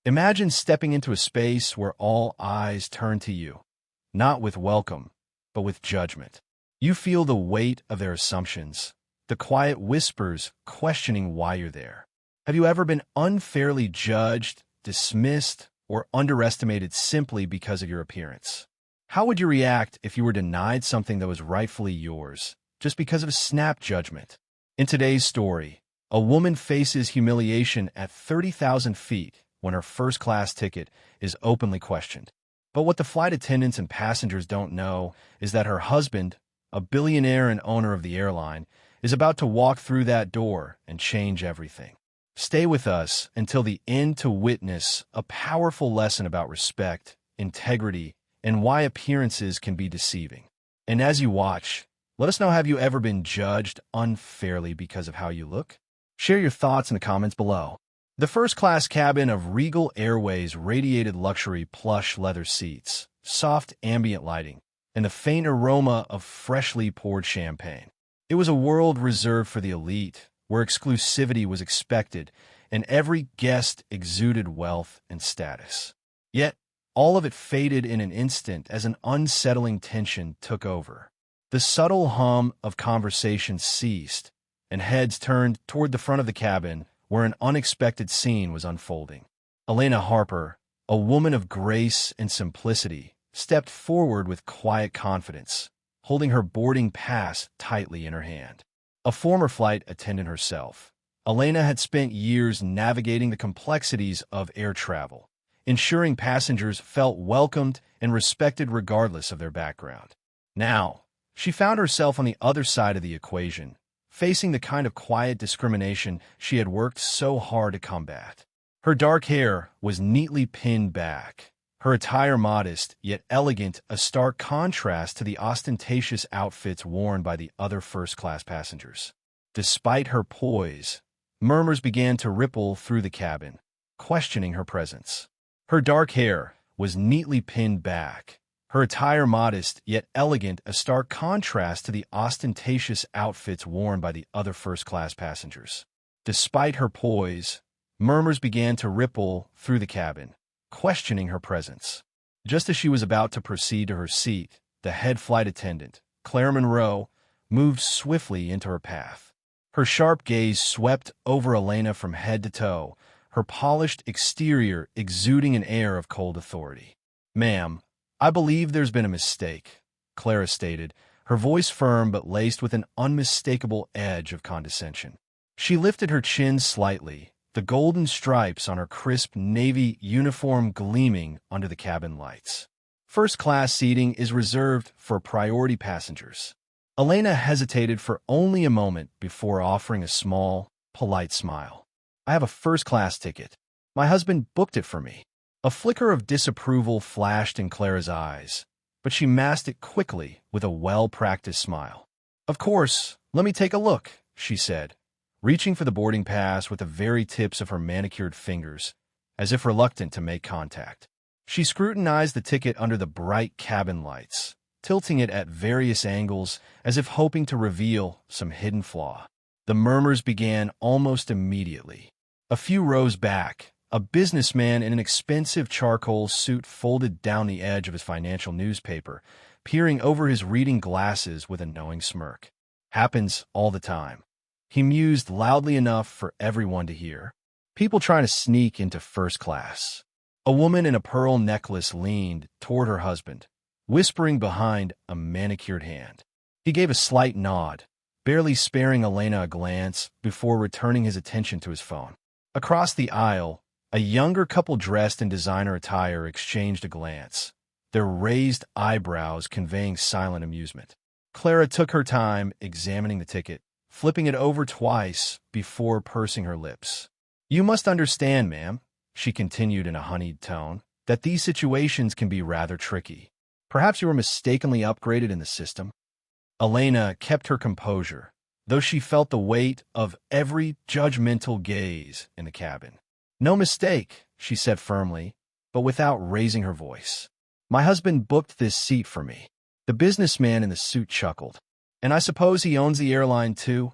Imagine stepping into a space where all eyes turn to you, not with welcome, but with judgment. You feel the weight of their assumptions, the quiet whispers questioning why you're there. Have you ever been unfairly judged, dismissed, or underestimated simply because of your appearance? How would you react if you were denied something that was rightfully yours, just because of a snap judgment? In today's story, a woman faces humiliation at 30,000 feet when her first-class ticket is openly questioned. But what the flight attendants and passengers don't know is that her husband, a billionaire and owner of the airline, is about to walk through that door and change everything. Stay with us until the end to witness a powerful lesson about respect, integrity, and why appearances can be deceiving. And as you watch, let us know, have you ever been judged unfairly because of how you look? Share your thoughts in the comments below. The first-class cabin of Regal Airways radiated luxury plush leather seats, soft ambient lighting, and the faint aroma of freshly poured champagne. It was a world reserved for the elite, where exclusivity was expected, and every guest exuded wealth and status. Yet, all of it faded in an instant as an unsettling tension took over. The subtle hum of conversation ceased, and heads turned toward the front of the cabin, where an unexpected scene was unfolding. Elena Harper, a woman of grace and simplicity, stepped forward with quiet confidence, holding her boarding pass tightly in her hand. A former flight attendant herself, Elena had spent years navigating the complexities of air travel, ensuring passengers felt welcomed and respected regardless of their background. Now, she found herself on the other side of the equation, facing the kind of quiet discrimination she had worked so hard to combat. Her dark hair was neatly pinned back, her attire modest yet elegant, a stark contrast to the ostentatious outfits worn by the other first-class passengers. Despite her poise, murmurs began to ripple through the cabin, questioning her presence. Her dark hair was neatly pinned back, her attire modest yet elegant, a stark contrast to the ostentatious outfits worn by the other first-class passengers. Despite her poise, murmurs began to ripple through the cabin, questioning her presence. Just as she was about to proceed to her seat, the head flight attendant, Claire Monroe, moved swiftly into her path. Her sharp gaze swept over Elena from head to toe, her polished exterior exuding an air of cold authority. "Ma'am, I believe there's been a mistake," Clara stated, her voice firm but laced with an unmistakable edge of condescension. She lifted her chin slightly, the golden stripes on her crisp navy uniform gleaming under the cabin lights. "First-class seating is reserved for priority passengers." Elena hesitated for only a moment before offering a small, polite smile. "I have a first-class ticket. My husband booked it for me." A flicker of disapproval flashed in Clara's eyes, but she masked it quickly with a well-practiced smile. "Of course, let me take a look," she said, reaching for the boarding pass with the very tips of her manicured fingers, as if reluctant to make contact. She scrutinized the ticket under the bright cabin lights, tilting it at various angles as if hoping to reveal some hidden flaw. The murmurs began almost immediately. A few rows back, a businessman in an expensive charcoal suit folded down the edge of his financial newspaper, peering over his reading glasses with a knowing smirk. "Happens all the time," he mused loudly enough for everyone to hear. "People trying to sneak into first class." A woman in a pearl necklace leaned toward her husband, whispering behind a manicured hand. He gave a slight nod, barely sparing Elena a glance before returning his attention to his phone. Across the aisle, a younger couple dressed in designer attire exchanged a glance, their raised eyebrows conveying silent amusement. Clara took her time examining the ticket, flipping it over twice before pursing her lips. "You must understand, ma'am," she continued in a honeyed tone, "that these situations can be rather tricky. Perhaps you were mistakenly upgraded in the system." Elena kept her composure, though she felt the weight of every judgmental gaze in the cabin. "No mistake," she said firmly, but without raising her voice. "My husband booked this seat for me." The businessman in the suit chuckled. "And I suppose he owns the airline too?"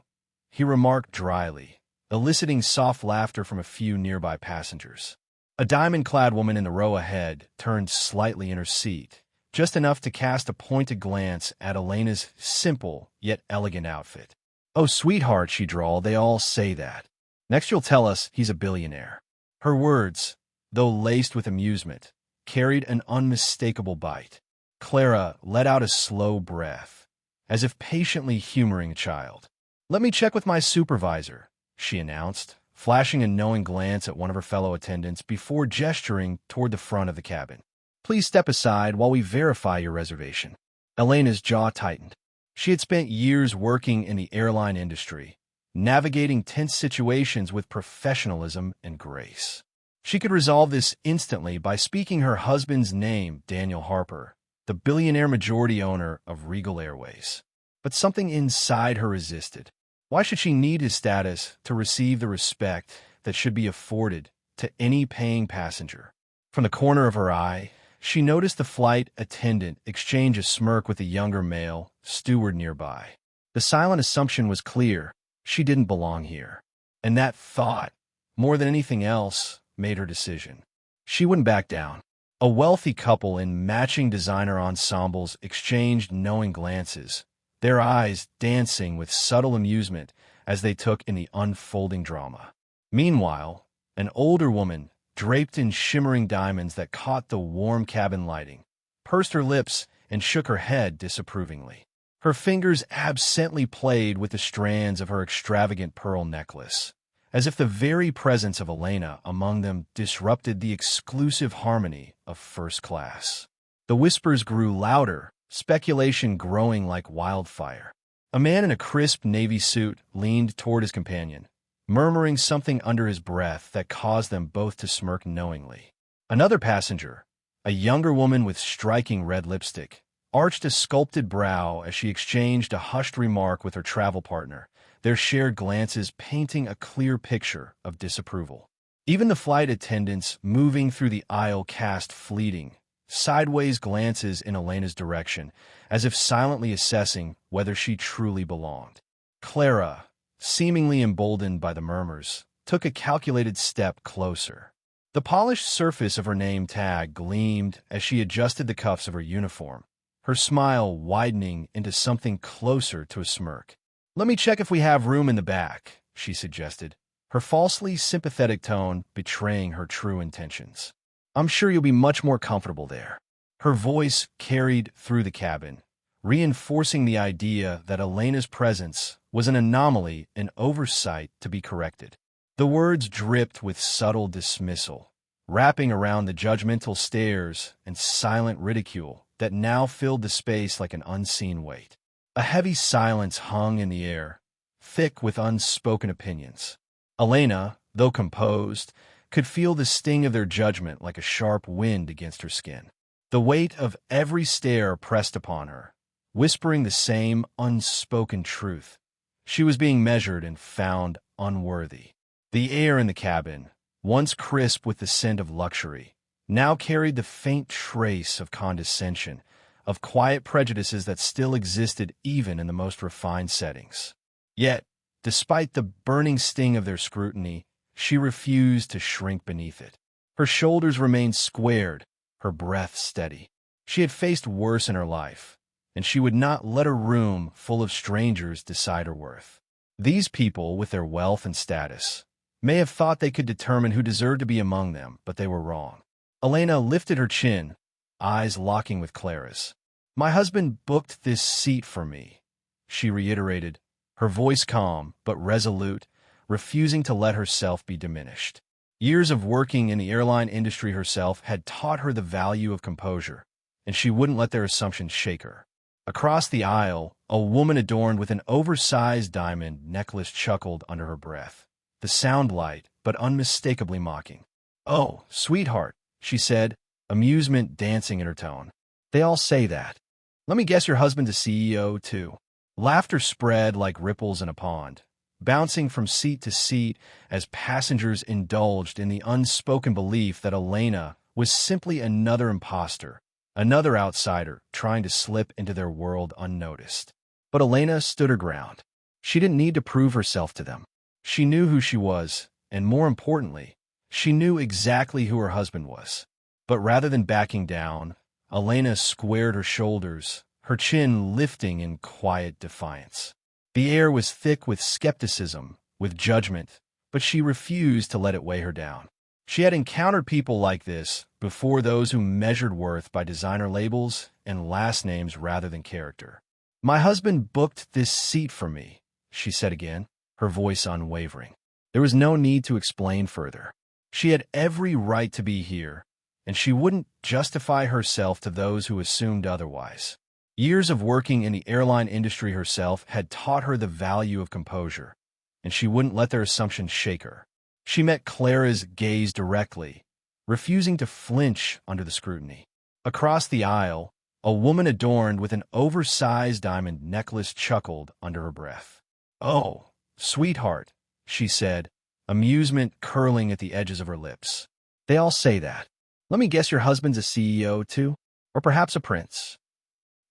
he remarked dryly, eliciting soft laughter from a few nearby passengers. A diamond-clad woman in the row ahead turned slightly in her seat, just enough to cast a pointed glance at Elena's simple yet elegant outfit. "Oh, sweetheart," she drawled, "they all say that. Next you'll tell us he's a billionaire." Her words, though laced with amusement, carried an unmistakable bite. Clara let out a slow breath, as if patiently humoring a child. "Let me check with my supervisor," she announced, flashing a knowing glance at one of her fellow attendants before gesturing toward the front of the cabin. "Please step aside while we verify your reservation." Elena's jaw tightened. She had spent years working in the airline industry, navigating tense situations with professionalism and grace. She could resolve this instantly by speaking her husband's name, Daniel Harper, the billionaire majority owner of Regal Airways. But something inside her resisted. Why should she need his status to receive the respect that should be afforded to any paying passenger? From the corner of her eye, she noticed the flight attendant exchange a smirk with a younger male steward nearby. The silent assumption was clear: she didn't belong here. And that thought, more than anything else, made her decision. She wouldn't back down. A wealthy couple in matching designer ensembles exchanged knowing glances, their eyes dancing with subtle amusement as they took in the unfolding drama. Meanwhile, an older woman, draped in shimmering diamonds that caught the warm cabin lighting, pursed her lips and shook her head disapprovingly. Her fingers absently played with the strands of her extravagant pearl necklace, as if the very presence of Elena among them disrupted the exclusive harmony of first class. The whispers grew louder, speculation growing like wildfire. A man in a crisp navy suit leaned toward his companion, murmuring something under his breath that caused them both to smirk knowingly. Another passenger, a younger woman with striking red lipstick, arched a sculpted brow as she exchanged a hushed remark with her travel partner, their shared glances painting a clear picture of disapproval. Even the flight attendants moving through the aisle cast fleeting, sideways glances in Elena's direction, as if silently assessing whether she truly belonged. Clara, seemingly emboldened by the murmurs, took a calculated step closer. The polished surface of her name tag gleamed as she adjusted the cuffs of her uniform, her smile widening into something closer to a smirk. "Let me check if we have room in the back," she suggested, her falsely sympathetic tone betraying her true intentions. "I'm sure you'll be much more comfortable there." Her voice carried through the cabin, reinforcing the idea that Elena's presence was an anomaly, an oversight to be corrected. The words dripped with subtle dismissal, wrapping around the judgmental stares and silent ridicule that now filled the space like an unseen weight. A heavy silence hung in the air, thick with unspoken opinions. Elena, though composed, could feel the sting of their judgment like a sharp wind against her skin. The weight of every stare pressed upon her, whispering the same unspoken truth. She was being measured and found unworthy. The air in the cabin, once crisp with the scent of luxury, now carried the faint trace of condescension, of quiet prejudices that still existed even in the most refined settings. Yet, despite the burning sting of their scrutiny, she refused to shrink beneath it. Her shoulders remained squared, her breath steady. She had faced worse in her life, and she would not let a room full of strangers decide her worth. These people, with their wealth and status, may have thought they could determine who deserved to be among them, but they were wrong. Elena lifted her chin, eyes locking with Clara's. "My husband booked this seat for me," she reiterated, her voice calm but resolute, refusing to let herself be diminished. Years of working in the airline industry herself had taught her the value of composure, and she wouldn't let their assumptions shake her. Across the aisle, a woman adorned with an oversized diamond necklace chuckled under her breath, the sound light but unmistakably mocking. "Oh, sweetheart," she said, amusement dancing in her tone. "They all say that. Let me guess your husband's a CEO, too." Laughter spread like ripples in a pond, bouncing from seat to seat as passengers indulged in the unspoken belief that Elena was simply another imposter, another outsider trying to slip into their world unnoticed. But Elena stood her ground. She didn't need to prove herself to them. She knew who she was, and more importantly, She knew exactly who her husband was. But rather than backing down, Elena squared her shoulders, her chin lifting in quiet defiance. The air was thick with skepticism, with judgment, but she refused to let it weigh her down. She had encountered people like this before, those who measured worth by designer labels and last names rather than character. "My husband booked this seat for me," she said again, her voice unwavering. There was no need to explain further. She had every right to be here, and she wouldn't justify herself to those who assumed otherwise. Years of working in the airline industry herself had taught her the value of composure, and she wouldn't let their assumptions shake her. She met Clara's gaze directly, refusing to flinch under the scrutiny. Across the aisle, a woman adorned with an oversized diamond necklace chuckled under her breath. "Oh, sweetheart," she said, amusement curling at the edges of her lips. "They all say that. Let me guess, your husband's a CEO too? Or perhaps a prince?"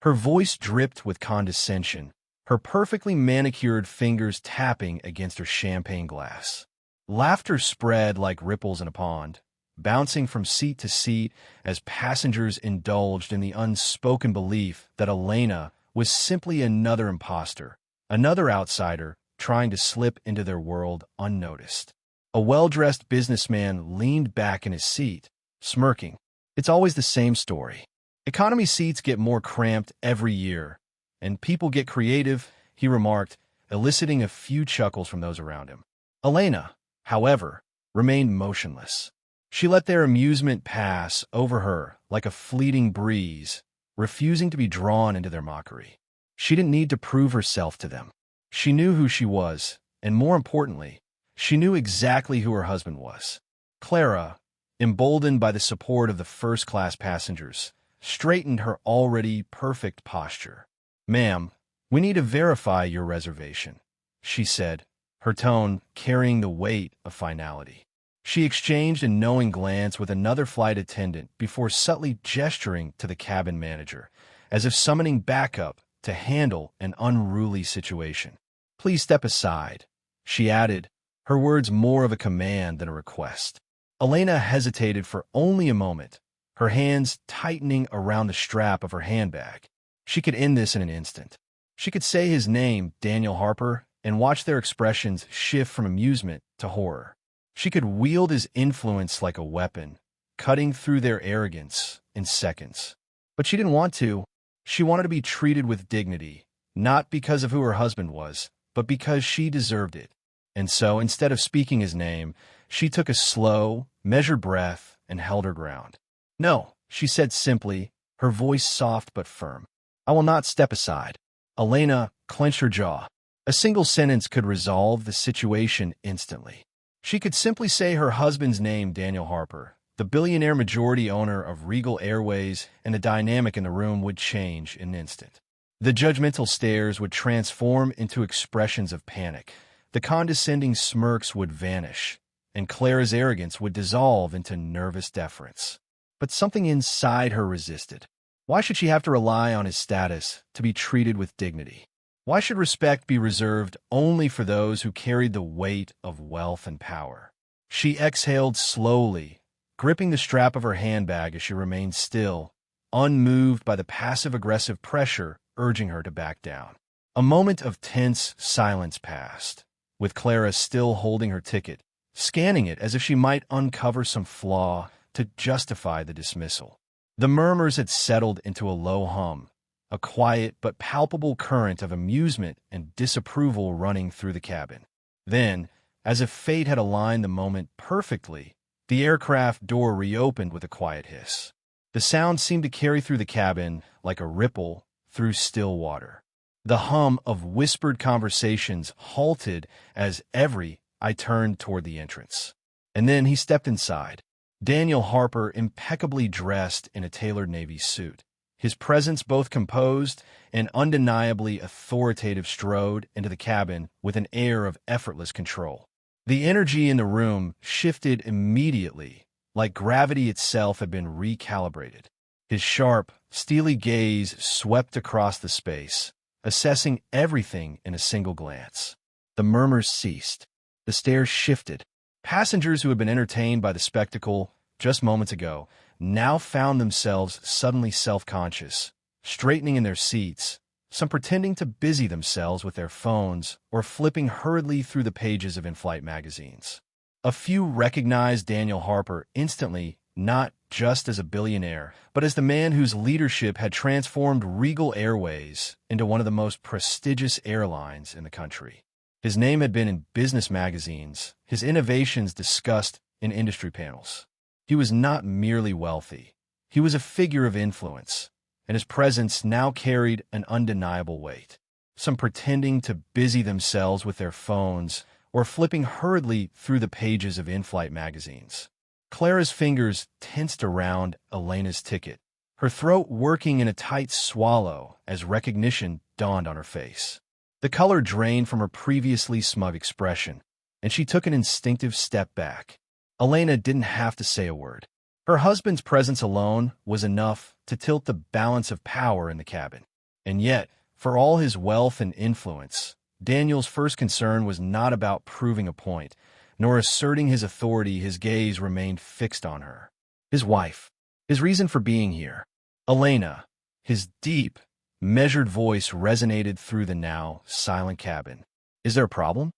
Her voice dripped with condescension, her perfectly manicured fingers tapping against her champagne glass. Laughter spread like ripples in a pond, bouncing from seat to seat as passengers indulged in the unspoken belief that Elena was simply another imposter, another outsider trying to slip into their world unnoticed. A well-dressed businessman leaned back in his seat, smirking. "It's always the same story. Economy seats get more cramped every year, and people get creative," he remarked, eliciting a few chuckles from those around him. Elena, however, remained motionless. She let their amusement pass over her like a fleeting breeze, refusing to be drawn into their mockery. She didn't need to prove herself to them. She knew who she was, and more importantly, she knew exactly who her husband was. Clara, emboldened by the support of the first-class passengers, straightened her already perfect posture. "Ma'am, we need to verify your reservation," she said, her tone carrying the weight of finality. She exchanged a knowing glance with another flight attendant before subtly gesturing to the cabin manager, as if summoning backup to handle an unruly situation. "Please step aside," she added, her words more of a command than a request. Elena hesitated for only a moment, her hands tightening around the strap of her handbag. She could end this in an instant. She could say his name, Daniel Harper, and watch their expressions shift from amusement to horror. She could wield his influence like a weapon, cutting through their arrogance in seconds. But she didn't want to. She wanted to be treated with dignity, not because of who her husband was, but because she deserved it. And so, instead of speaking his name, she took a slow, measured breath and held her ground. "No," she said simply, her voice soft but firm. "I will not step aside." Elena clenched her jaw. A single sentence could resolve the situation instantly. She could simply say her husband's name, Daniel Harper, the billionaire majority owner of Regal Airways, and the dynamic in the room would change in an instant. The judgmental stares would transform into expressions of panic. The condescending smirks would vanish, and Clara's arrogance would dissolve into nervous deference. But something inside her resisted. Why should she have to rely on his status to be treated with dignity? Why should respect be reserved only for those who carried the weight of wealth and power? She exhaled slowly, gripping the strap of her handbag as she remained still, unmoved by the passive-aggressive pressure urging her to back down. A moment of tense silence passed, with Clara still holding her ticket, scanning it as if she might uncover some flaw to justify the dismissal. The murmurs had settled into a low hum, a quiet but palpable current of amusement and disapproval running through the cabin. Then, as if fate had aligned the moment perfectly, the aircraft door reopened with a quiet hiss. The sound seemed to carry through the cabin like a ripple through still water. The hum of whispered conversations halted as I turned toward the entrance. And then he stepped inside. Daniel Harper, impeccably dressed in a tailored Navy suit. His presence both composed and undeniably authoritative, strode into the cabin with an air of effortless control. The energy in the room shifted immediately, like gravity itself had been recalibrated. His sharp, steely gaze swept across the space, assessing everything in a single glance. The murmurs ceased. The stares shifted. Passengers who had been entertained by the spectacle just moments ago now found themselves suddenly self-conscious, straightening in their seats, some pretending to busy themselves with their phones or flipping hurriedly through the pages of in-flight magazines. A few recognized Daniel Harper instantly, not just as a billionaire, but as the man whose leadership had transformed Regal Airways into one of the most prestigious airlines in the country. His name had been in business magazines, his innovations discussed in industry panels. He was not merely wealthy. He was a figure of influence, and his presence now carried an undeniable weight. Some pretending to busy themselves with their phones or flipping hurriedly through the pages of in-flight magazines. Clara's fingers tensed around Elena's ticket, her throat working in a tight swallow as recognition dawned on her face. The color drained from her previously smug expression, and she took an instinctive step back. Elena didn't have to say a word. Her husband's presence alone was enough to tilt the balance of power in the cabin. And yet, for all his wealth and influence, Daniel's first concern was not about proving a point, nor asserting his authority. His gaze remained fixed on her. His wife, his reason for being here. Elena, his deep, measured voice resonated through the now silent cabin. Is there a problem?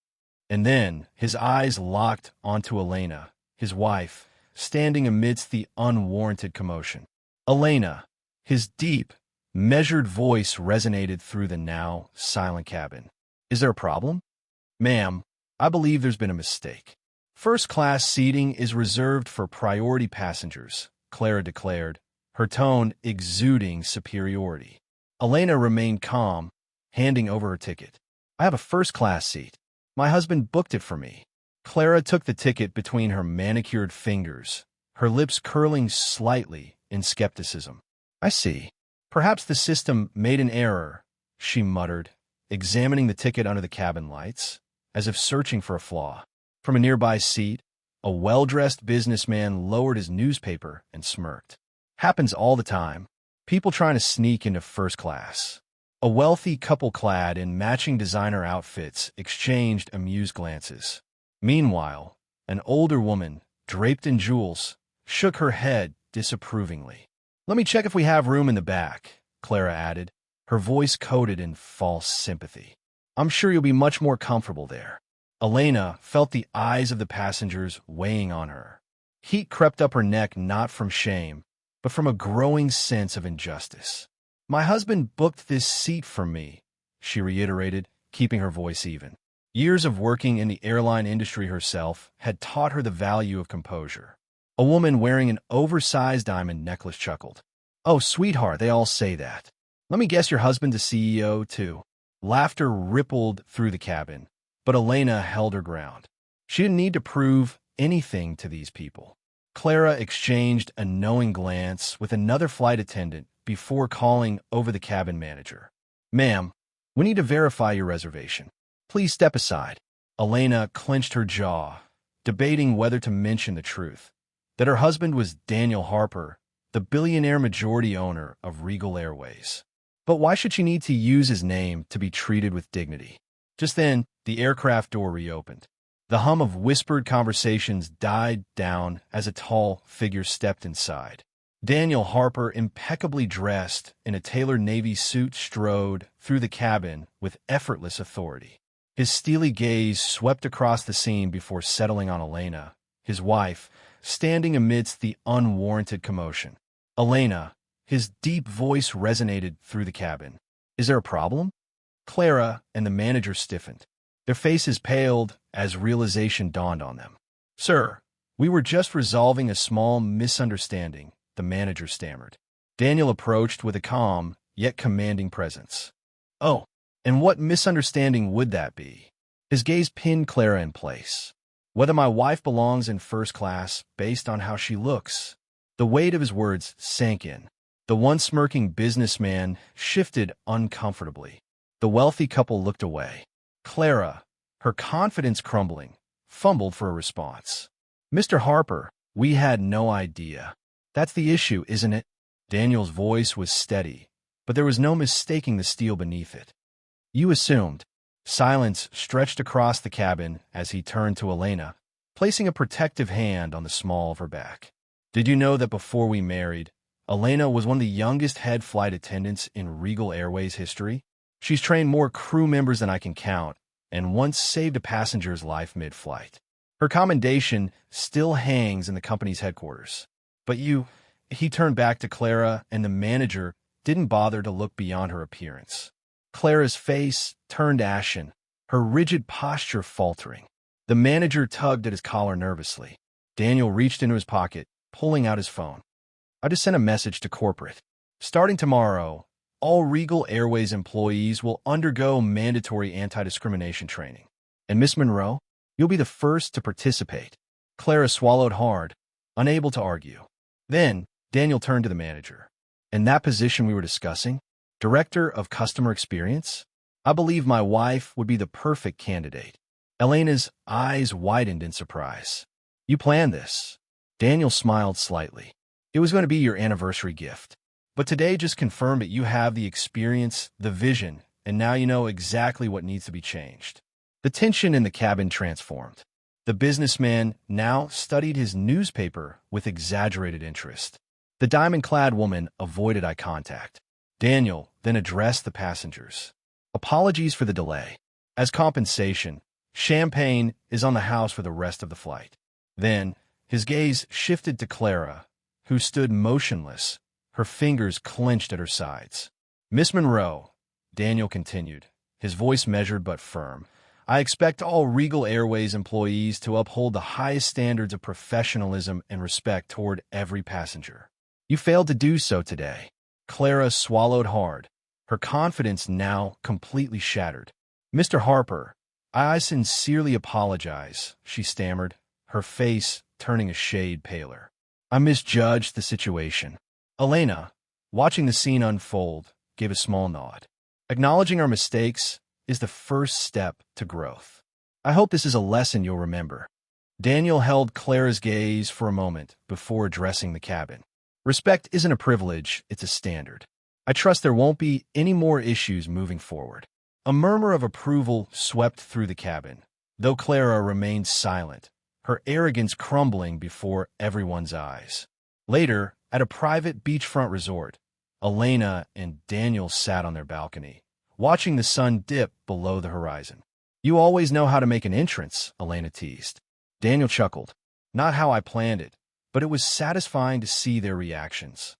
And then, his eyes locked onto Elena, his wife, standing amidst the unwarranted commotion. Elena, his deep, measured voice resonated through the now silent cabin. Is there a problem? Ma'am, I believe there's been a mistake. First-class seating is reserved for priority passengers, Clara declared, her tone exuding superiority. Elena remained calm, handing over her ticket. I have a first-class seat. My husband booked it for me. Clara took the ticket between her manicured fingers, her lips curling slightly in skepticism. I see. Perhaps the system made an error, she muttered, examining the ticket under the cabin lights, as if searching for a flaw. From a nearby seat, a well-dressed businessman lowered his newspaper and smirked. Happens all the time. People trying to sneak into first class. A wealthy couple clad in matching designer outfits exchanged amused glances. Meanwhile, an older woman, draped in jewels, shook her head disapprovingly. Let me check if we have room in the back, Clara added, her voice coated in false sympathy. I'm sure you'll be much more comfortable there. Elena felt the eyes of the passengers weighing on her. Heat crept up her neck not from shame, but from a growing sense of injustice. My husband booked this seat for me, she reiterated, keeping her voice even. Years of working in the airline industry herself had taught her the value of composure. A woman wearing an oversized diamond necklace chuckled. Oh, sweetheart, they all say that. Let me guess your husband's a CEO, too. Laughter rippled through the cabin, but Elena held her ground. She didn't need to prove anything to these people. Clara exchanged a knowing glance with another flight attendant before calling over the cabin manager. Ma'am, we need to verify your reservation. Please step aside. Elena clenched her jaw, debating whether to mention the truth, that her husband was Daniel Harper, the billionaire majority owner of Regal Airways. But why should she need to use his name to be treated with dignity? Just then, the aircraft door reopened. The hum of whispered conversations died down as a tall figure stepped inside. Daniel Harper, impeccably dressed in a tailored navy suit, strode through the cabin with effortless authority. His steely gaze swept across the scene before settling on Elena, his wife, standing amidst the unwarranted commotion. Elena, his deep voice resonated through the cabin. Is there a problem? Clara and the manager stiffened. Their faces paled as realization dawned on them. Sir, we were just resolving a small misunderstanding, the manager stammered. Daniel approached with a calm, yet commanding presence. Oh, and what misunderstanding would that be? His gaze pinned Clara in place. Whether my wife belongs in first class based on how she looks. The weight of his words sank in. The once smirking businessman shifted uncomfortably. The wealthy couple looked away. Clara, her confidence crumbling, fumbled for a response. Mr. Harper, we had no idea. That's the issue, isn't it? Daniel's voice was steady, but there was no mistaking the steel beneath it. You assumed. Silence stretched across the cabin as he turned to Elena. placing a protective hand on the small of her back. Did you know that before we married, Elena was one of the youngest head flight attendants in Regal Airways history? She's trained more crew members than I can count, and once saved a passenger's life mid-flight. Her commendation still hangs in the company's headquarters. But he turned back to Clara, and the manager didn't bother to look beyond her appearance. Clara's face turned ashen, her rigid posture faltering. The manager tugged at his collar nervously. Daniel reached into his pocket, pulling out his phone. I just sent a message to corporate. Starting tomorrow, all Regal Airways employees will undergo mandatory anti-discrimination training. And Miss Monroe, you'll be the first to participate. Clara swallowed hard, unable to argue. Then, Daniel turned to the manager. In that position we were discussing, Director of Customer Experience, I believe my wife would be the perfect candidate. Elena's eyes widened in surprise. You planned this. Daniel smiled slightly. It was going to be your anniversary gift. But today just confirmed that you have the experience, the vision, and now you know exactly what needs to be changed. The tension in the cabin transformed. The businessman now studied his newspaper with exaggerated interest. The diamond-clad woman avoided eye contact. Daniel then addressed the passengers. Apologies for the delay. As compensation, champagne is on the house for the rest of the flight. Then, his gaze shifted to Clara, who stood motionless, her fingers clenched at her sides. Miss Monroe, Daniel continued, his voice measured but firm, I expect all Regal Airways employees to uphold the highest standards of professionalism and respect toward every passenger. You failed to do so today. Clara swallowed hard, her confidence now completely shattered. Mr. Harper, I sincerely apologize, she stammered, her face turning a shade paler. I misjudged the situation. Elena, watching the scene unfold, gave a small nod. Acknowledging our mistakes is the first step to growth. I hope this is a lesson you'll remember. Daniel held Clara's gaze for a moment before addressing the cabin. Respect isn't a privilege, it's a standard. I trust there won't be any more issues moving forward. A murmur of approval swept through the cabin, though Clara remained silent, her arrogance crumbling before everyone's eyes. Later, at a private beachfront resort, Elena and Daniel sat on their balcony, watching the sun dip below the horizon. You always know how to make an entrance, Elena teased. Daniel chuckled. Not how I planned it, but it was satisfying to see their reactions.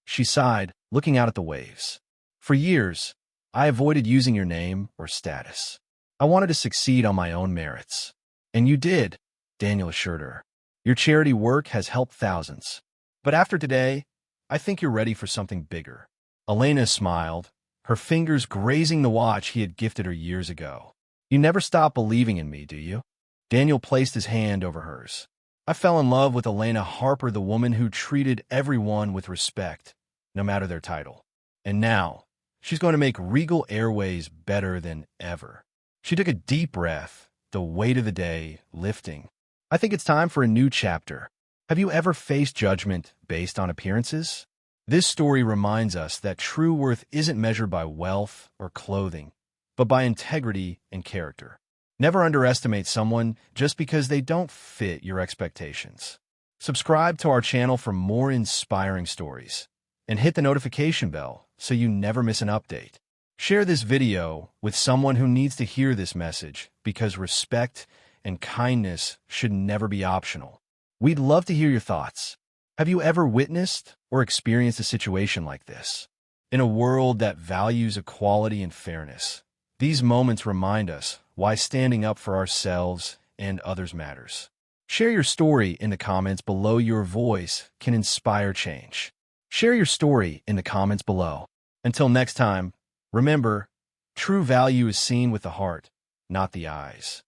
She sighed, looking out at the waves. For years, I avoided using your name or status. I wanted to succeed on my own merits. And you did, Daniel assured her. Your charity work has helped thousands. But after today, I think you're ready for something bigger. Elena smiled, her fingers grazing the watch he had gifted her years ago. You never stop believing in me, do you? Daniel placed his hand over hers. I fell in love with Elena Harper, the woman who treated everyone with respect, no matter their title. And now, she's going to make Regal Airways better than ever. She took a deep breath, the weight of the day lifting. I think it's time for a new chapter. Have you ever faced judgment based on appearances? This story reminds us that true worth isn't measured by wealth or clothing, but by integrity and character. Never underestimate someone just because they don't fit your expectations. Subscribe to our channel for more inspiring stories, and hit the notification bell so you never miss an update. Share this video with someone who needs to hear this message, because respect and kindness should never be optional. We'd love to hear your thoughts. Have you ever witnessed or experienced a situation like this? In a world that values equality and fairness, these moments remind us why standing up for ourselves and others matters. Share your story in the comments below. Your voice can inspire change. Share your story in the comments below. Until next time, remember, true value is seen with the heart, not the eyes.